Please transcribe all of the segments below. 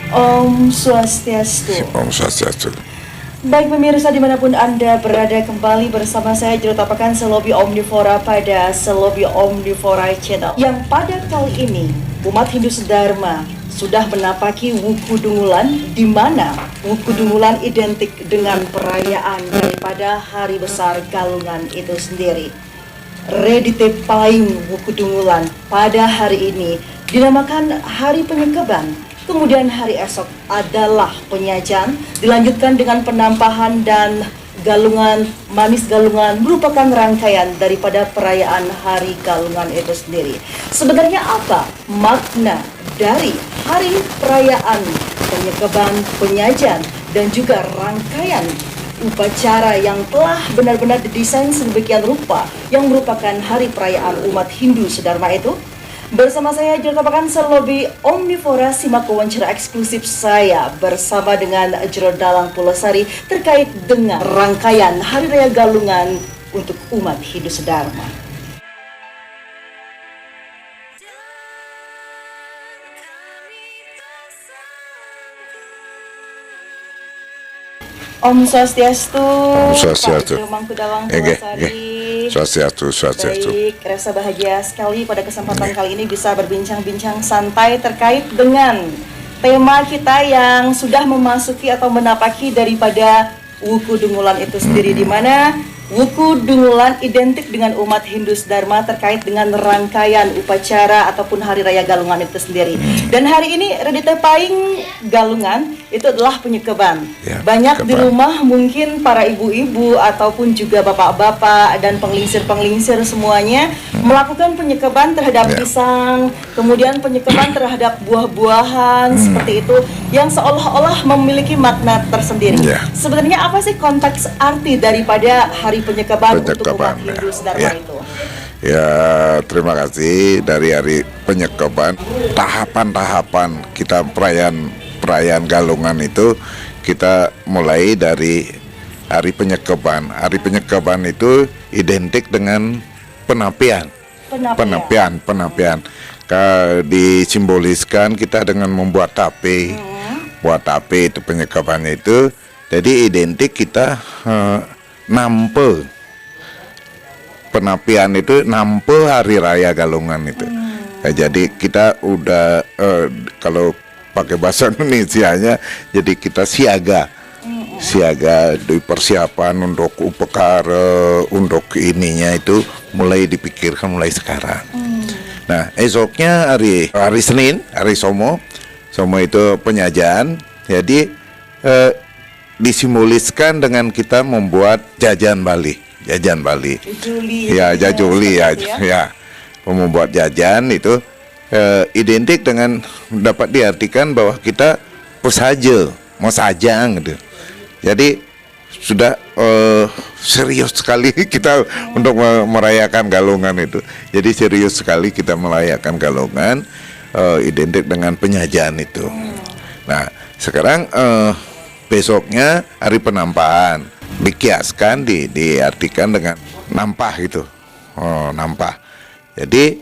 Om Swastiastu. Om Swastiastu. Baik pemirsa dimanapun Anda berada, kembali bersama saya Juru Tapakan Selobi Omnivora pada Selobi Omnivora Channel. Yang pada kali ini umat Hindu Sedharma sudah menapaki Wuku Dungulan, di mana Wuku Dungulan identik dengan perayaan daripada hari besar Galungan itu sendiri. Redite Paing Wuku Dungulan pada hari ini dinamakan Hari Penyekeban. Kemudian hari esok adalah penyajian, dilanjutkan dengan penampahan dan galungan, manis galungan merupakan rangkaian daripada perayaan hari Galungan itu sendiri. Sebenarnya apa makna dari hari perayaan penyekeban, penyajian, dan juga rangkaian upacara yang telah benar-benar didesain sedemikian rupa yang merupakan hari perayaan umat Hindu Sedharma itu? Bersama saya Juru Tapakan Selobi Omnivora, simak wawancara eksklusif saya bersama dengan Jero Dalang Pulosari terkait dengan rangkaian Hari Raya Galungan untuk umat Hindu Sedharma. Om Swastiastu. Om Swastiastu. Pak Mangku Dalang Pulosari. Swastiastu, Swastiastu. Baik, rasa bahagia sekali pada kesempatan kali ini bisa berbincang-bincang santai terkait dengan tema kita yang sudah memasuki atau menapaki daripada Wuku Dungulan itu sendiri, di mana Wuku Dungulan identik dengan umat Hindu Sedharma terkait dengan rangkaian upacara ataupun Hari Raya Galungan itu sendiri. Dan hari ini Redite Paing Galungan itu adalah penyekeban. Ya, Banyak di rumah mungkin para ibu-ibu ataupun juga bapak-bapak dan penglingsir-penglingsir semuanya melakukan penyekeban terhadap pisang, kemudian penyekeban terhadap buah-buahan seperti itu yang seolah-olah memiliki makna tersendiri. Ya. Sebenarnya apa sih konteks arti daripada hari penyekeban untuk umat Hindu Sedharma itu? Ya, terima kasih. Dari hari penyekeban, tahapan-tahapan kita perayaan Galungan itu kita mulai dari hari penyekeban. Hari penyekeban itu identik dengan penapian. Disimboliskan kita dengan membuat tape. Buat tape itu penyekebannya itu. Jadi identik kita nampe. Penapian itu nampe hari raya Galungan itu. Nah, jadi kita udah kalau pakai bahasa Indonesianya, jadi kita siaga di persiapan untuk upekara, untuk ininya itu mulai dipikirkan mulai sekarang. Nah, esoknya hari Senin, hari Somo itu penyajian. Jadi disimboliskan dengan kita membuat jajan Bali. Jajuli ya. Membuat jajan itu identik dengan dapat diartikan bahwa kita mau saja gitu. Jadi sudah serius sekali kita untuk merayakan Galungan itu. Jadi serius sekali kita merayakan Galungan, identik dengan penyajian itu. Nah, sekarang besoknya hari penampahan, dikiaskan, diartikan dengan nampah gitu. Nampah. Jadi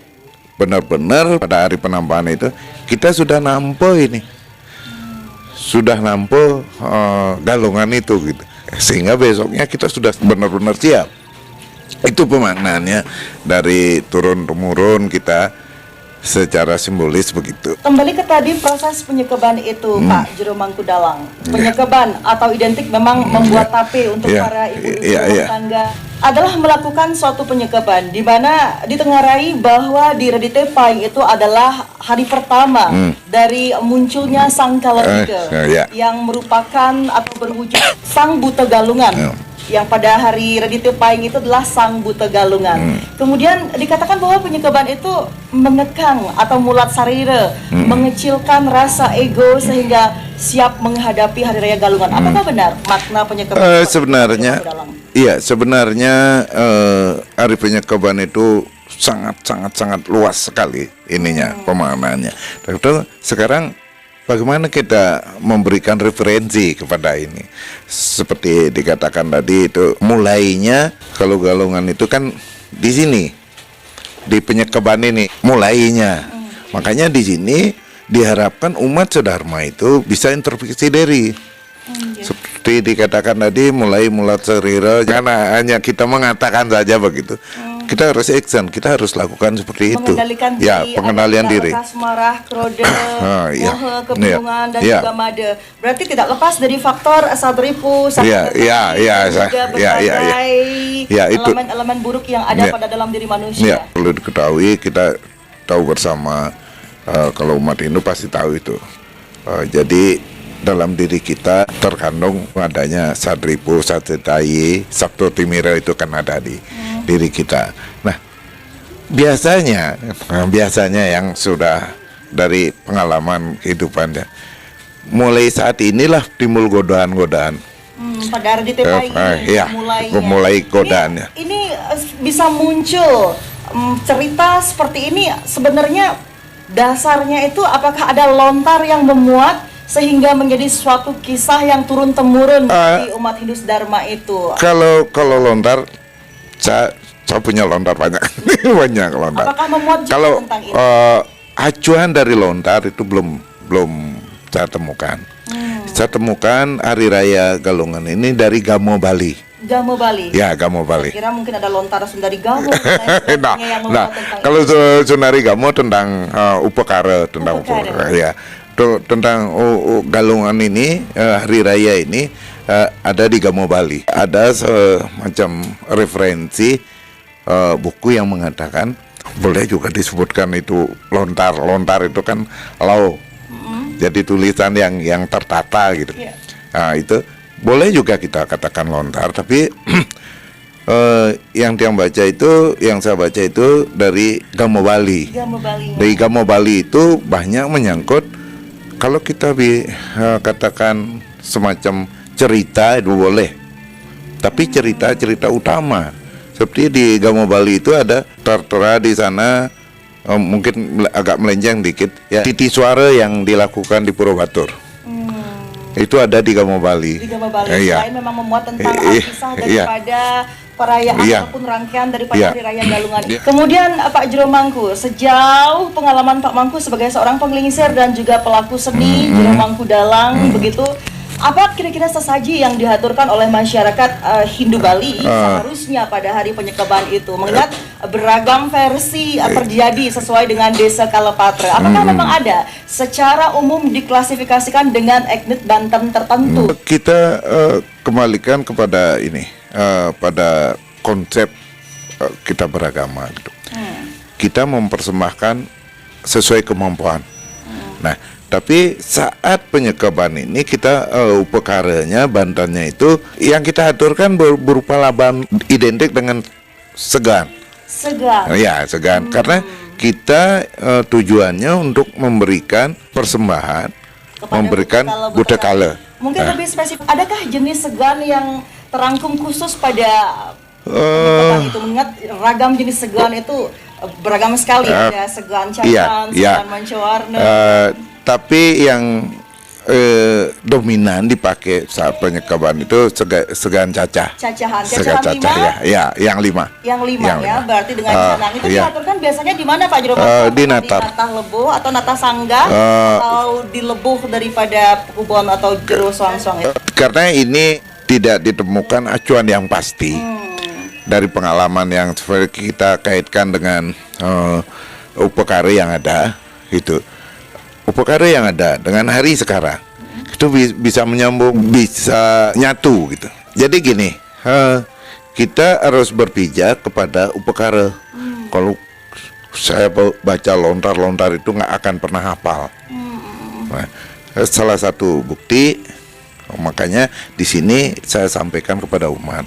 benar-benar pada hari penampahan itu kita sudah nampe Galungan itu gitu. Sehingga besoknya kita sudah benar-benar siap. Itu pemaknaannya dari turun-temurun kita secara simbolis begitu. Kembali ke tadi proses penyekeban itu, Pak Jero Mangku Dalang. Penyekeban atau identik memang membuat tape untuk para ibu-ibu rumah tangga adalah melakukan suatu penyekeban di mana ditengarai bahwa di Redite Paing itu adalah hari pertama dari munculnya Sang Kalawiga yang merupakan atau berwujud Sang Buta Galungan. Yang pada hari Redite Paing itu adalah Sang Buta Galungan. Kemudian dikatakan bahwa penyekeban itu mengekang atau mulat sarira, mengecilkan rasa ego sehingga siap menghadapi Hari Raya Galungan. Apakah benar makna penyekeban? Sebenarnya hari penyekeban itu sangat luas sekali ininya pemaknaannya. Sekarang bagaimana kita memberikan referensi kepada ini? Seperti dikatakan tadi itu mulainya kalau Galungan itu kan di sini, di penyekeban ini mulainya. Makanya di sini diharapkan umat sedharma itu bisa introspeksi diri. Seperti dikatakan tadi, mulai mulat serira, karena hanya kita mengatakan saja begitu. Kita harus action, kita harus lakukan seperti itu. Mengendalikan Ya, diri, pengendalian ada diri. lekas marah, krode, Iya. mohe, kebingungan, dan Iya. juga made. Berarti tidak lepas dari faktor sadripu, Iya, iya, iya, dan juga iya, iya, iya. berbagai Ya, itu. elemen-elemen buruk yang ada Iya. pada dalam diri Ya, manusia. perlu diketahui, kita tahu bersama, kalau umat Hindu pasti tahu itu. Jadi dalam diri kita terkandung adanya Sadripu, Satitayi, Sabto Timira, itu kan ada di diri kita. Nah, biasanya yang sudah dari pengalaman kehidupannya, mulai saat inilah timbul godaan-godaan. Pada hari DTPI Ya, mulai godaannya. Ini bisa muncul cerita seperti ini, sebenarnya dasarnya itu apakah ada lontar yang memuat sehingga menjadi suatu kisah yang turun temurun di umat Hindu Dharma itu? Kalau lontar, saya punya lontar banyak. Banyak lontar. Apakah memuat juga Kalau tentang ini? acuan dari lontar itu belum saya temukan. Saya temukan hari raya Galungan ini dari Gamo Bali. Gamo Bali. Ya, Gamo Bali. Kira mungkin ada lontar Sundari Gamo dan sebagainya yang memuat tentang kalau ini. Sunari Gamo tentang Upakara, tentang Upakara. ya. Tentang Galungan ini, hari raya ini, ada di Gamo Bali. Ada semacam referensi buku yang mengatakan, boleh juga disebutkan itu lontar itu kan lau. Jadi tulisan yang tertata gitu. Iya. Nah, itu boleh juga kita katakan lontar, tapi yang saya baca itu dari Gamo Bali. Gamo Bali. Dari Gamo Bali itu banyak menyangkut, kalau kita katakan semacam cerita itu boleh, tapi cerita utama seperti di Gamo Bali itu ada tertera di sana, mungkin agak melenceng dikit ya, titi suara yang dilakukan di Purwobatur. Itu ada di Gamo Bali. Di Gamo Bali. Iya. Selain memang memuat tentang Iya. kisah Iya. daripada perayaan Iya. ataupun rangkaian daripada Iya. Hari Raya Galungan. Iya. Kemudian Pak Jero Mangku, sejauh pengalaman Pak Mangku sebagai seorang penglingsir dan juga pelaku seni Jero Mangku Dalang, begitu, apa kira-kira sesaji yang diaturkan oleh masyarakat Hindu Bali seharusnya pada hari penyekaban itu? Mengingat beragam versi terjadi sesuai dengan Desa Kalepatra. Apakah memang ada secara umum diklasifikasikan dengan etnik Banten tertentu? Kita kembalikan kepada ini, pada konsep kita beragama gitu. Kita mempersembahkan sesuai kemampuan. Nah, tapi saat penyekaban ini kita upakaranya, bantannya itu yang kita aturkan berupa laban identik dengan segan. Segan. Ya, segan. Karena kita tujuannya untuk memberikan persembahan, Kepada memberikan Buddha Kala. Mungkin lebih spesifik, adakah jenis segan yang terangkum khusus pada penyekaban itu? Mengingat ragam jenis segan itu beragam sekali, ada segan cacan, segan mancawarna. Tapi yang dominan dipakai saat penyekaban itu segan cacah. Cacahan Segan cacah, lima. ya, yang 5. Yang lima ya, berarti dengan canang itu iya. diaturkan biasanya di mana Pak Jero? Di Natar. Di Natah Lebuh atau Natah Sangga atau di Lebuh daripada Kubon atau Jero Soang-Soang itu? Karena ini tidak ditemukan acuan yang pasti dari pengalaman yang seperti kita kaitkan dengan upakara yang ada itu. Upakara yang ada dengan hari sekarang itu bisa menyambung, bisa nyatu gitu. Jadi gini, kita harus berpijak kepada upakara. Kalau saya baca lontar itu nggak akan pernah hafal. Nah, salah satu bukti, makanya di sini saya sampaikan kepada umat.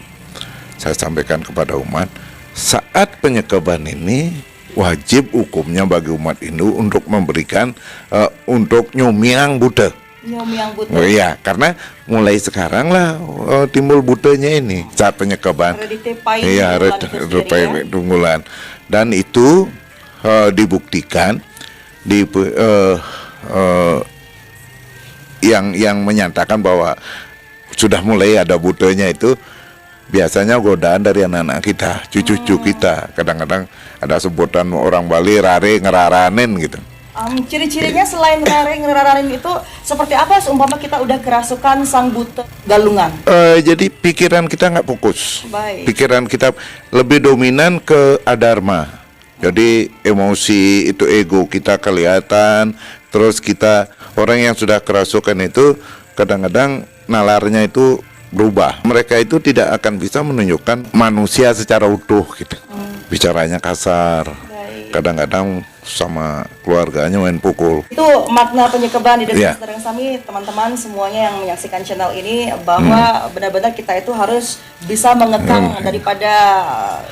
Saat penyekaban ini wajib hukumnya bagi umat Hindu untuk memberikan untuk nyumiang Buddha. Nyumiang Buddha. Oh iya, karena mulai sekarang lah timbul Buddhanya ini saat penyekaban. Iya, Tunggulan. Dan itu dibuktikan yang menyatakan bahwa sudah mulai ada Buddhanya itu. Biasanya godaan dari anak-anak kita, cucu-cucu kita. Kadang-kadang ada sebutan orang Bali rare ngeraranen gitu. Ciri-cirinya selain raring itu seperti apa seumpama kita udah kerasukan sang buta galungan? Jadi pikiran kita nggak fokus. Baik. Pikiran kita lebih dominan ke adharma. Jadi emosi itu ego kita kelihatan. Terus kita orang yang sudah kerasukan itu kadang-kadang nalarnya itu berubah. Mereka itu tidak akan bisa menunjukkan manusia secara utuh gitu. Bicaranya kasar. Kadang-kadang sama keluarganya main pukul. Itu makna penyekeban di Iya. Desa Sedang Sami, teman-teman semuanya yang menyaksikan channel ini, bahwa benar-benar kita itu harus bisa mengekang daripada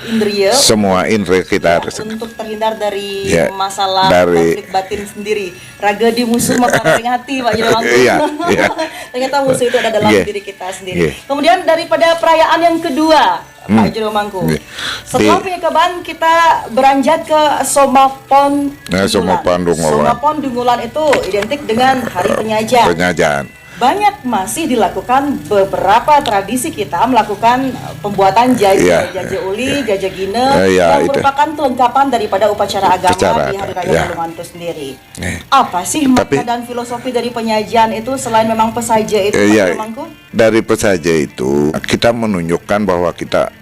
indria Semua indera kita harus untuk terhindar dari Ya, masalah dari- konflik batin sendiri. Raga di musuh maka ring hati, Pak Juromangku. Iya, iya. Ternyata musuh itu ada dalam Iya. diri kita sendiri. Iya. Kemudian daripada perayaan yang kedua, Pak Juromangku. Iya. Setelah penyekeban kita beranjak ke Somapon Nah, Somapon Dungulan. Somapon Dungulan itu identik dengan hari penyajian. penyajian. Banyak masih dilakukan beberapa tradisi kita melakukan pembuatan jaja, Iya. jaja uli, jaja gine, Iya, yang itu. merupakan kelengkapan daripada upacara agama Upacara, di Hari Raya iya. Galungan itu sendiri. Eh. Apa sih makna Tapi- dan filosofi dari penyajian itu selain memang pesaja itu, Pak Iya, Juromangku? dari pesaja itu kita menunjukkan bahwa kita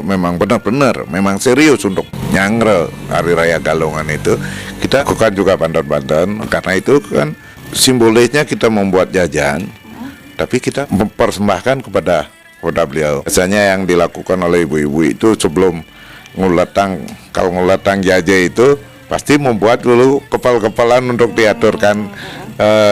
memang benar-benar, memang serius untuk nyangre Hari Raya Galungan itu. Kita lakukan juga banten-banten, karena itu kan simbolisnya kita membuat jajan, tapi kita mempersembahkan kepada beliau. Biasanya yang dilakukan oleh ibu-ibu itu sebelum nguletang, kalau nguletang jaja itu pasti membuat dulu kepal-kepalan untuk diaturkan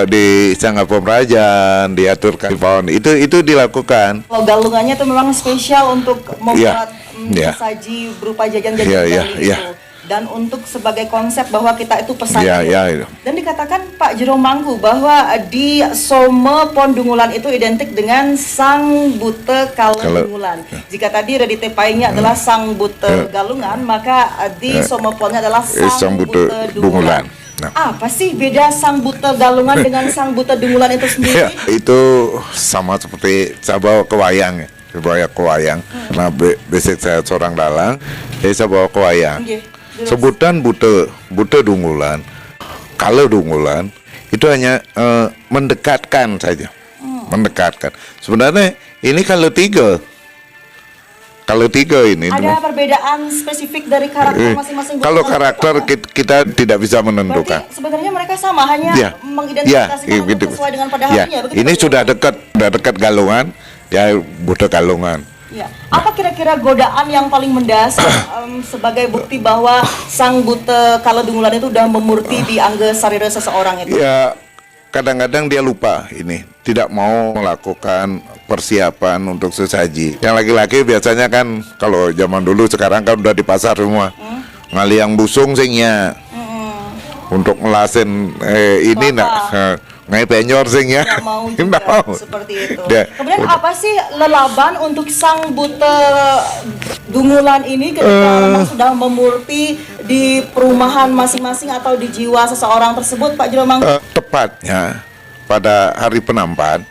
di Sangga Pemerajan, diaturkan di pohon. Itu dilakukan. Kalau galungannya itu memang spesial untuk membuat Iya. saji berupa jajan-jajan Iya, iya, Bali iya. itu. Dan untuk sebagai konsep bahwa kita itu pesan. Iya, iya, iya. Dan dikatakan Pak Juromangku bahwa di Somapon Dungulan itu identik dengan sang buta Kalau- Dungulan. Jika tadi Radite Paingnya adalah sang buta galungan, maka di Somaponnya adalah sang buta Dungulan. Nah. Apa sih beda sang buta galungan dengan sang buta Dungulan itu sendiri? Ya, itu sama seperti saya bawa ke wayang ya. Saya bawa ke wayang. Karena basic saya seorang dalang, jadi saya bawa ke wayang. Nggih, terus? Sebutan buta Dungulan, kalau Dungulan itu hanya mendekatkan saja, mendekatkan. Sebenarnya ini kalau tiga ini. Ada perbedaan spesifik dari karakter masing-masing buta Kalau galungan, karakter Pak? kita tidak bisa menentukan. Berarti sebenarnya mereka sama, hanya Ya, mengidentifikasikan ya, untuk sesuai dengan pada ya. harinya. Begitu, Ini Pak? sudah dekat Galungan, ya buta Galungan. Ya. Apa kira-kira godaan yang paling mendasar sebagai bukti bahwa sang buta Kala Dungulan itu udah memurti di angga sarira seseorang itu? Ya, kadang-kadang dia lupa ini, tidak mau melakukan persiapan untuk sesaji. Yang laki-laki biasanya kan kalau zaman dulu, sekarang kan udah di pasar semua. Ngaliang busung singnya. Untuk ngelasin ini ngai penyor singnya. Nggak mau juga Nggak mau. seperti itu. Dia- Kemudian apa sih lelaban untuk sang buta Dungulan ini ketika memang sudah memurti di perumahan masing-masing atau di jiwa seseorang tersebut, Pak Juromangku? Tepatnya pada hari penampan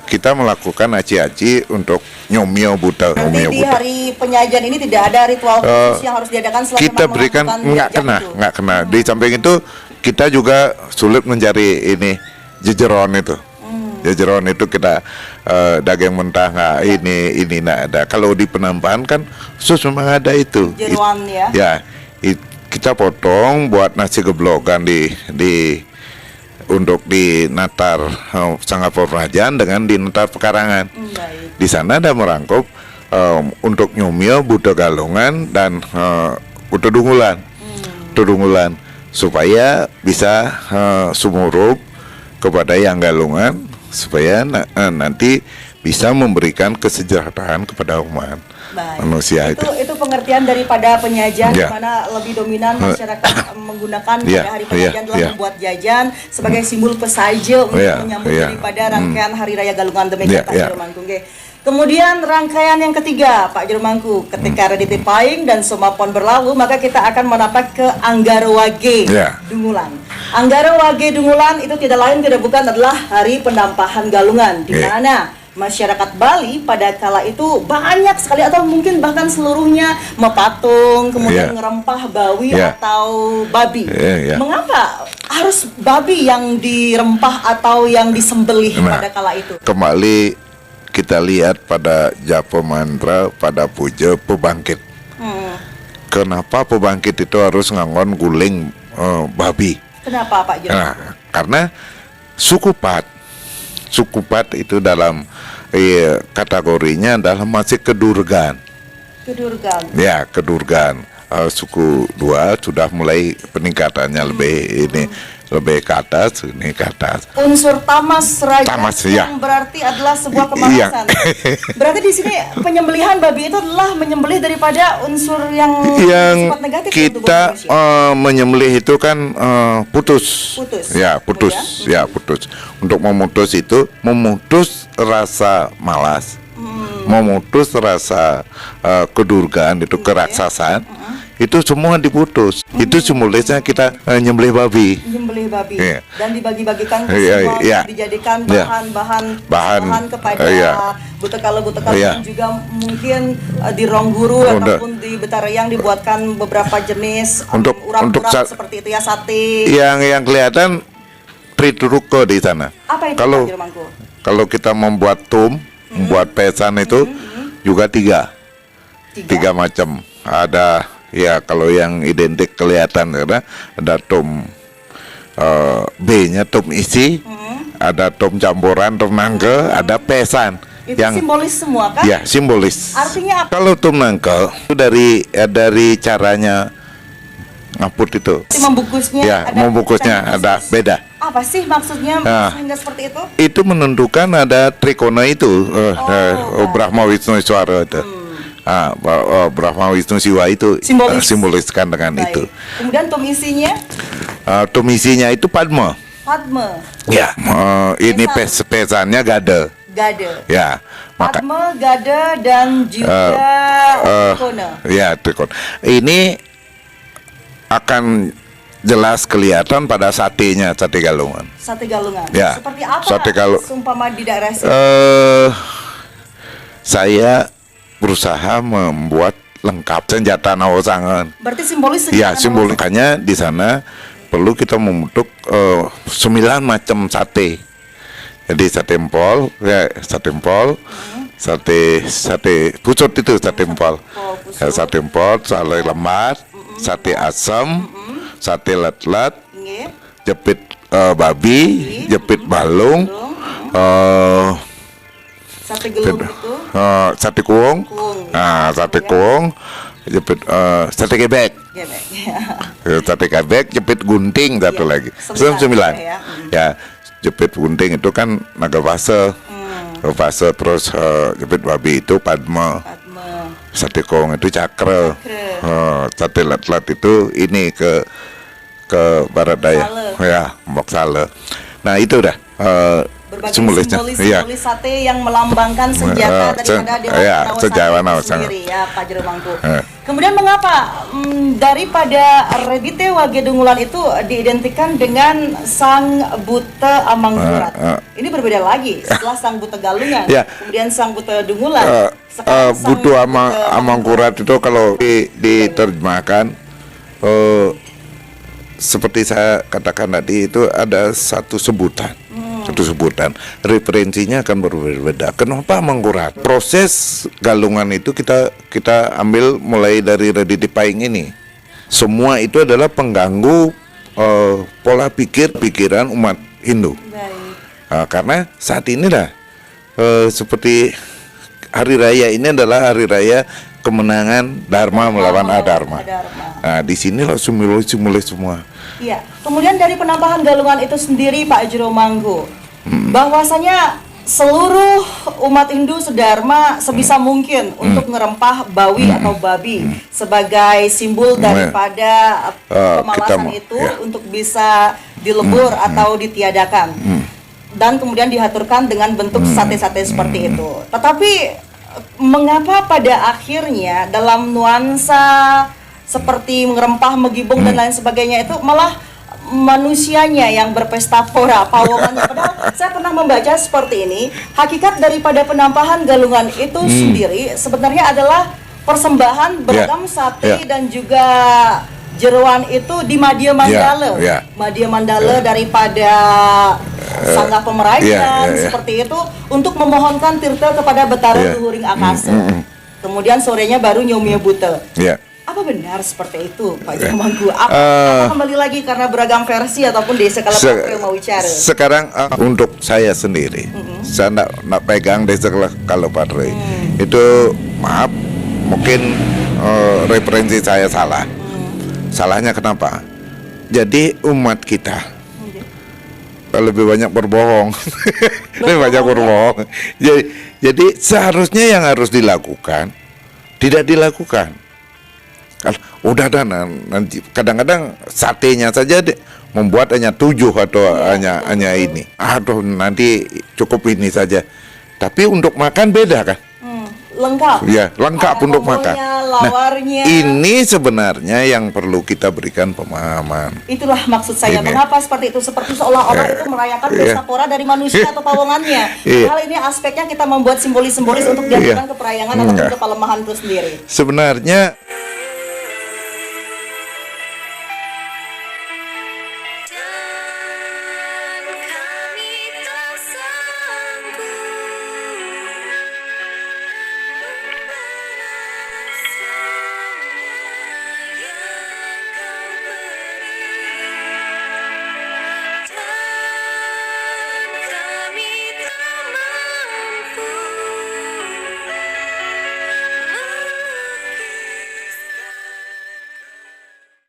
kita melakukan aci-aci untuk nyomio buta. Nanti Nyomio di buta. hari penyajian ini tidak ada ritual khusus yang harus diadakan selain Kita memang berikan melakukan nggak jajan kena, itu. nggak kena. Di samping itu kita juga sulit mencari ini jejeron itu. Jejeron itu kita daging mentah nggak, ini nggak ada. Kalau di penambahan kan khusus memang ada itu. Jeruan ya. Ya, kita potong buat nasi geblogan di untuk di Natar Sangga Pemerajan dengan di Natar Pekarangan. Baik. Di sana ada merangkup untuk nyomio buta Galungan dan buta Dungulan. Buta Dungulan supaya bisa sumurup kepada yang Galungan supaya nanti bisa memberikan kesejahteraan kepada umat Baik. manusia itu. Itu pengertian daripada penyajian, Ya. di mana lebih dominan masyarakat menggunakan Ya, pada hari ya, penyajian adalah ya. membuat jajan sebagai simbol pesaja untuk Ya, menyambut ya. daripada rangkaian Hari Raya Galungan demikian, Ya, Pak ya. Juromangku. Nggih. Kemudian rangkaian yang ketiga, Pak Juromangku, ketika Radite Paing dan Somapon berlalu, maka kita akan menapak ke Anggarawage Ya. Dungulan. Anggarawage Dungulan itu tidak lain tidak bukan adalah hari pendampahan Galungan, di Ya. mana masyarakat Bali pada kala itu banyak sekali atau mungkin bahkan seluruhnya mepatung, kemudian ngerempah bawi atau babi. Mengapa harus babi yang dirempah atau yang disembelih pada kala itu? Kembali kita lihat pada Japa Mantra, pada puja pembangkit. Kenapa pembangkit itu harus ngangon guling babi? Kenapa Pak Jero? Karena Sukupat itu dalam kategorinya adalah masih kedurgan. Ya, kedurgan. Suku 2 sudah mulai peningkatannya lebih ke atas, ini ke atas. Unsur tamas raja yang berarti adalah sebuah kemalasan. Berarti di sini penyembelihan babi itu adalah menyembelih daripada unsur yang sifat negatif. Kita menyembelih itu kan putus. Ya, putus. Untuk memutus itu memutus rasa malas. Memutus rasa kedurgaan itu keraksasan. Itu semua diputus. Itu simbolisnya kita nyembelih babi. Dan dibagi-bagikan ke semua, dijadikan bahan kepada butekala yang juga mungkin di Rongguru ataupun di Betarayang dibuatkan beberapa jenis urap seperti itu ya, sate. Yang kelihatan prituruko di sana. Apa itu? Kalau kita membuat membuat pesan itu juga tiga macam. Ada kalau yang identik kelihatan karena ada B-nya isi, ada campuran, nangke, ada pesan. Itu yang simbolis semua kan? Ya, simbolis. Artinya apa? Kalau nangke itu dari caranya ngaput itu. Membungkusnya ada beda. Apa sih maksudnya sehingga seperti itu? Itu menentukan ada trikona itu, Brahma Wisnu Swara itu. Brahma Wisnu Siwa itu simboliskan dengan itu. Kemudian isinya itu Padma. Ya, ini pesannya Gada. Ya, Padma, Gada dan juga Trikona. Ya, Trikona. Ini akan jelas kelihatan pada satenya, sate galungan. Ya. Seperti apa? Sumpama di daerah sini? Saya berusaha membuat lengkap senjata nawasangan. Berarti simbolis. Ya, simbolikanya di sana perlu kita membentuk 9 macam sate. Jadi sate empol, sate pucot itu sate empol. Sate empol, sate lembat, sate asam, sate lat-lat, jepit babi, jepit balung, sate gelung itu, sate kuong, sate kuong, jepit sate gebek, sate gebek, jepit gunting satu lagi, 9. Ya, jepit gunting itu kan naga fase, terus jepit babi itu Padma, sate kuong itu Cakra, sate lat-lat itu ini ke barat daya, ya, Mbok Sale. Nah itu udah. Simbolis sate yang melambangkan senjata daripada Dewa Nawasangan sendiri ya Pak Jero Mangku. Kemudian mengapa daripada Redite Wagedungulan itu diidentikan dengan Sang Buta Amangkurat? Ini berbeda lagi setelah Sang Buta Galungan, kemudian Sang Buta Dungulan. Buta Amangkurat itu kalau diterjemahkan seperti saya katakan tadi itu ada satu sebutan. Referensinya akan berbeda. Kenapa Amangkurat? Proses galungan itu kita ambil mulai dari Redite Paing ini. Semua itu adalah pengganggu pola pikiran umat Hindu. Karena saat ini seperti hari raya ini adalah hari raya kemenangan Dharma melawan Adharma. Nah, di sini simbolis semua. Iya. Kemudian dari penambahan galungan itu sendiri Pak Jero Mangku, bahwasanya seluruh umat Hindu sedharma sebisa mungkin untuk ngerempah bawi atau babi sebagai simbol daripada kemalasan itu untuk bisa dilebur atau ditiadakan. Dan kemudian diaturkan dengan bentuk sate-sate seperti itu. Tetapi mengapa pada akhirnya dalam nuansa seperti mengerempah, megibung dan lain sebagainya itu malah manusianya yang berpesta pora, pawongannya. Padahal saya pernah membaca seperti ini, hakikat daripada penampahan galungan itu sendiri sebenarnya adalah persembahan beragam sate dan juga jeroan itu di Madya Mandala. Madya Mandala daripada Sangga Pemerajan seperti itu untuk memohonkan tirta kepada Betara Luhuring Akasa. Kemudian sorenya baru Nyomia Buta. Apa benar seperti itu, Pak Jamangku? Apa kembali lagi karena beragam versi ataupun desa kalau mau bicara? Sekarang untuk saya sendiri, saya nak pegang desa kalau Padre. Itu maaf, mungkin referensi saya salah. Salahnya kenapa? Jadi umat kita lebih banyak berbohong, lebih banyak berbohong. Jadi seharusnya yang harus dilakukan tidak dilakukan. Udah dan nanti kadang-kadang satenya saja membuat hanya 7 atau hanya ini. Aduh nanti cukup ini saja. Tapi untuk makan beda kan? Lengkap. Ya, lengkap untuk makan. Lawarnya. Nah, ini sebenarnya yang perlu kita berikan pemahaman. Itulah maksud saya. Mengapa seperti itu? Seperti seolah-olah itu merayakan pesta pora dari manusia atau pawongannya. Hal ini aspeknya kita membuat simbolis-simbolis untuk dilakukan ke perayangan ataupun ke pelemahan itu sendiri. Sebenarnya